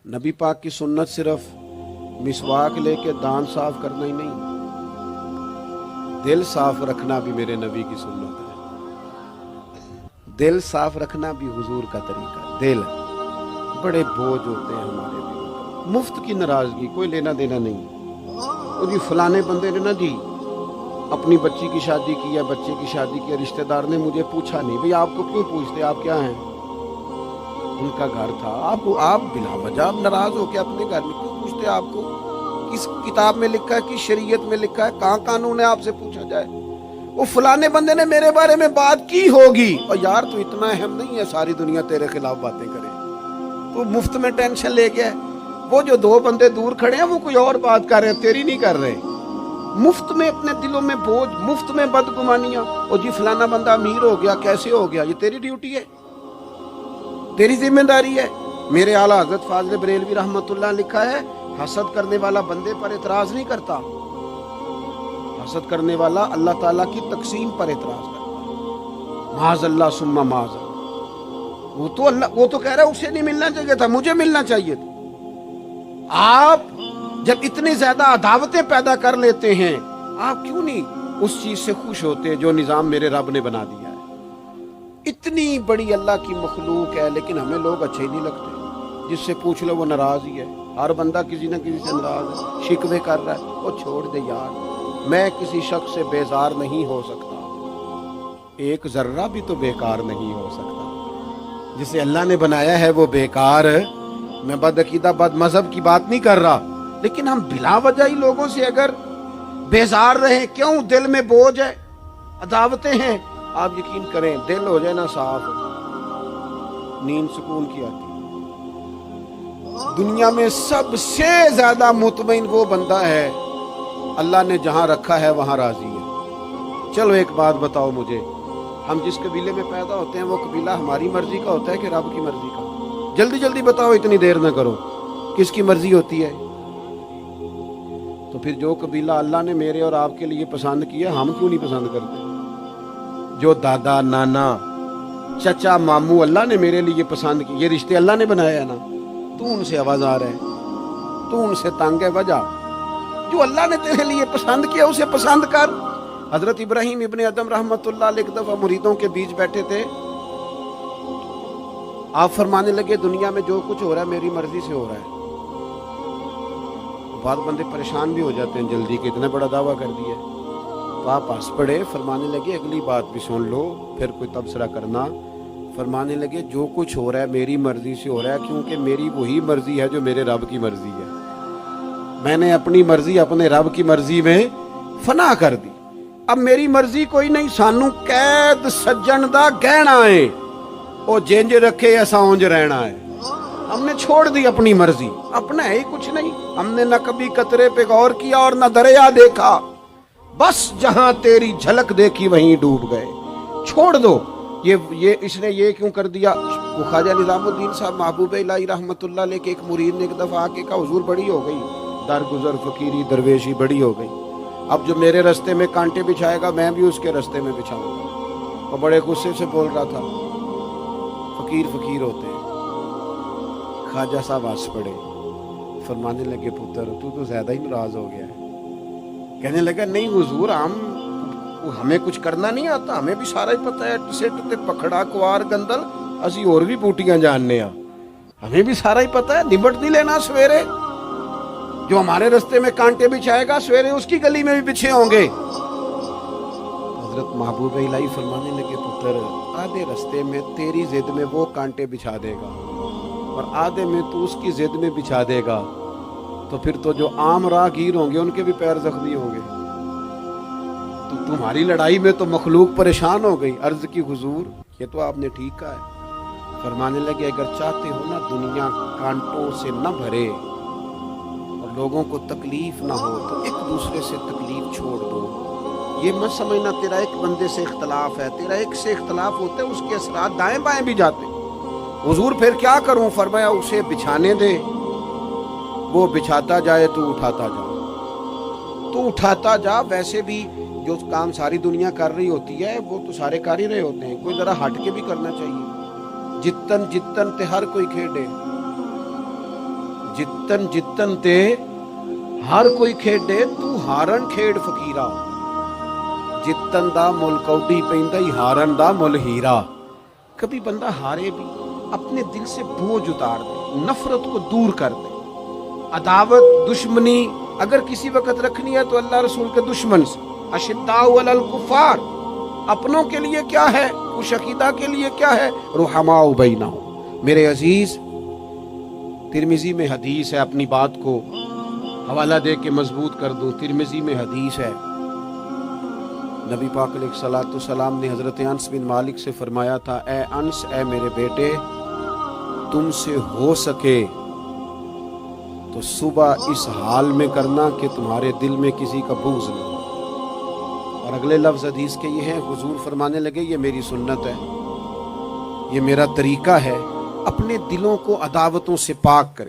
नबी पाक की सुन्नत सिर्फ मिसवाक लेके दांत साफ करना ही नहीं, दिल साफ रखना भी मेरे नबी की सुन्नत है। दिल साफ रखना भी हुजूर का तरीका। दिल बड़े बोझ होते हैं हमारे दिलों पर, मुफ्त की नाराजगी, कोई लेना देना नहीं। और ये फलाने बंदे ने ना जी अपनी बच्ची की शादी की है, बच्चे की शादी की, रिश्तेदार ने मुझे पूछा नहीं। भाई आपको क्यों पूछते, आप क्या हैं? उनका घर था, आप बिना वजह नाराज हो के अपने घर में क्यों पूछते? आपको किस किताब में लिखा है, किस शरीयत में लिखा है, कहाँ कानून है आपसे पूछा जाए? वो फलाने बंदे ने मेरे बारे में बात की होगी, और यार तू इतना अहम नहीं है सारी दुनिया तेरे खिलाफ बातें करे, तो मुफ्त में टेंशन ले गया। वो जो दो बंदे दूर खड़े हैं वो कोई और बात कर रहे हैं, तेरी नहीं कर रहे। मुफ्त में अपने दिलों में बोझ, मुफ्त में बदगुमानियां। और जी फलाना बंदा अमीर हो गया, कैसे हो गया? ये तेरी ड्यूटी है, तेरी जिम्मेदारी है। मेरे आला हजरत फाज़िल बरेलवी रहमतुल्लाह लिखा है, हसद करने वाला बंदे पर एतराज नहीं करता, हसद करने वाला अल्लाह ताला की तकसीम पर एतराज करता। माज़ अल्लाह सुम्मा माज़। वो तो कह रहा है उसे नहीं मिलना चाहिए था, मुझे मिलना चाहिए था। आप जब इतनी ज्यादा अदावतें पैदा कर लेते हैं, आप क्यों नहीं उस चीज से खुश होते जो निजाम मेरे रब ने बना दिया है? इतनी बड़ी अल्लाह की मखलूक है, लेकिन हमें लोग अच्छे ही नहीं लगते। जिससे पूछ लो वो नाराज ही है, हर बंदा किसी न किसी से नाराज है, शिकवे कर रहा है। वो छोड़ दे यार, मैं किसी शख्स से बेजार नहीं हो सकता, एक जर्रा भी तो बेकार नहीं हो सकता। जिसे अल्लाह ने बनाया है वो बेकार। मैं बदअकीदा बद मजहब की बात नहीं कर रहा, लेकिन हम बिला वजह ही लोगों से अगर बेजार रहे, क्यों? दिल में बोझ है, अदावतें हैं। आप यकीन करें, दिल हो जाए ना साफ, नींद सुकून की आती। दुनिया में सबसे ज्यादा मुतमईन वो बंदा है अल्लाह ने जहां रखा है वहां राजी है। चलो एक बात बताओ मुझे, हम जिस कबीले में पैदा होते हैं वो कबीला हमारी मर्जी का होता है कि रब की मर्जी का? जल्दी जल्दी बताओ, इतनी देर ना करो। किसकी मर्जी होती है? तो फिर जो कबीला अल्लाह ने मेरे और आपके लिए पसंद किया, हम क्यों नहीं पसंद करते? जो दादा नाना चचा मामू अल्लाह ने मेरे लिए पसंद किए, ये रिश्ते अल्लाह ने बनाया है ना। तू उनसे आवाज़ार है, तू उनसे तंग है। वजह जो अल्लाह ने तेरे लिए पसंद किया उसे पसंद कर। हजरत इब्राहिम इब्ने अदम रहमतुल्लाह अलैह एक दफा मुरीदों के बीच बैठे थे, आप फरमाने लगे दुनिया में जो कुछ हो रहा है मेरी मर्जी से हो रहा है। बाद बंदे परेशान भी हो जाते हैं जल्दी के, इतना बड़ा दावा कर दिया। तो आप हंस पड़े, फरमाने लगे अगली बात भी सुन लो, फिर कोई तबसरा करना। फरमाने लगे जो कुछ हो रहा है मेरी मर्जी से हो रहा है, क्योंकि मेरी वही मर्जी है जो मेरे रब की मर्जी है। मैंने अपनी मर्जी अपने रब की मर्जी में फना कर दी। अब मेरी मर्जी कोई नहीं, सानू कैद सज्जन दा गहना है, वो जिंज रखे ऐसा उंज रहना है। हमने छोड़ दी अपनी मर्जी, अपना है ही कुछ नहीं। हमने न कभी कतरे पे गौर किया और न दरिया देखा, बस जहां तेरी झलक देखी वहीं डूब गए। छोड़ दो ये इसने ये क्यों कर दिया? वो ख्वाजा निजामुद्दीन साहब महबूब इलाही रहमतुल्लाह अलैह के एक मुरीद ने एक दफा आके कहा, हुजूर बड़ी हो गई, दरगुजर फकीरी दरवेशी बड़ी हो गई, अब जो मेरे रास्ते में कांटे बिछाएगा मैं भी उसके रास्ते में बिछाऊंगा। और बड़े गुस्से से बोल रहा था, फकीर फकीर होते हैं। ख्वाजा साहब हंस पड़े, फरमाने लगे पुत्र तू तो ज्यादा ही नाराज हो गया है। कहने लगा नहीं हुजूर, हमें कुछ करना नहीं आता, हमें भी सारा ही पता है, सिट ते पखड़ा कुआर गंदल असी और भी बूटियां जानने आ, हमें भी सारा ही पता है। निबट नहीं लेना सवेरे, जो हमारे रास्ते में कांटे बिछाएगा सवेरे उसकी गली में भी बिछे होंगे। हजरत महबूब इलाही फरमाने लगे पुत्र आधे रास्ते में तेरी जिद में वो कांटे बिछा देगा और आधे में तू उसकी जिद में बिछा देगा, तो फिर तो जो आम राहगीर होंगे उनके भी पैर जख्मी होंगे। तो तुम्हारी लड़ाई में तो मखलूक परेशान हो गई। अर्ज की हुजूर ये तो आपने ठीक कहा है। फरमाने लगे अगर चाहते हो ना दुनिया कांटों से न भरे और लोगों को तकलीफ ना हो, तो एक दूसरे से तकलीफ छोड़ दो। ये मत समझना तेरा एक बंदे से इख्तलाफ है, तेरा एक से इख्तलाफ होता है उसके असरात दाएं बाएं भी जाते। हुजूर फिर क्या करूं? फरमाया उसे बिछाने दे, वो बिछाता जाए तो उठाता जा, तो उठाता जा। वैसे भी जो काम सारी दुनिया कर रही होती है वो तो सारे कर ही रहे होते हैं, कोई जरा हट के भी करना चाहिए। जितन जितन ते हर कोई खेडे, जितन जितन ते हर कोई खेडे तू हारन खेड फकीरा, जितन दा मुल कौडी पैंदा ही हारन दा मुल हीरा। कभी बंदा हारे भी अपने दिल से बोझ उतार दे, नफरत को दूर कर दे। अदावत दुश्मनी अगर किसी वक्त रखनी है तो अल्लाह रसूल के दुश्मन से। अशिद्दाउ अलल कुफार, अपनों के लिए क्या है, खुश अकीदा के लिए क्या है, रुहमाउ बैनहुम। मेरे अजीज, तिरमिजी में हदीस है, अपनी बात को हवाला दे के मजबूत कर दूं। तिरमिजी में हदीस है, नबी पाक अलैहिस्सलाम ने हजरत अनस बिन मालिक से फरमाया था, ए अनस, ए मेरे बेटे, तुमसे हो सके तो सुबह इस हाल में करना कि तुम्हारे दिल में किसी का बुग़्ज़ न हो। और अगले लफ्ज़ हदीस के ये हैं, हुजूर फरमाने लगे, ये मेरी सुन्नत है, ये मेरा तरीका है, अपने दिलों को अदावतों से पाक करें।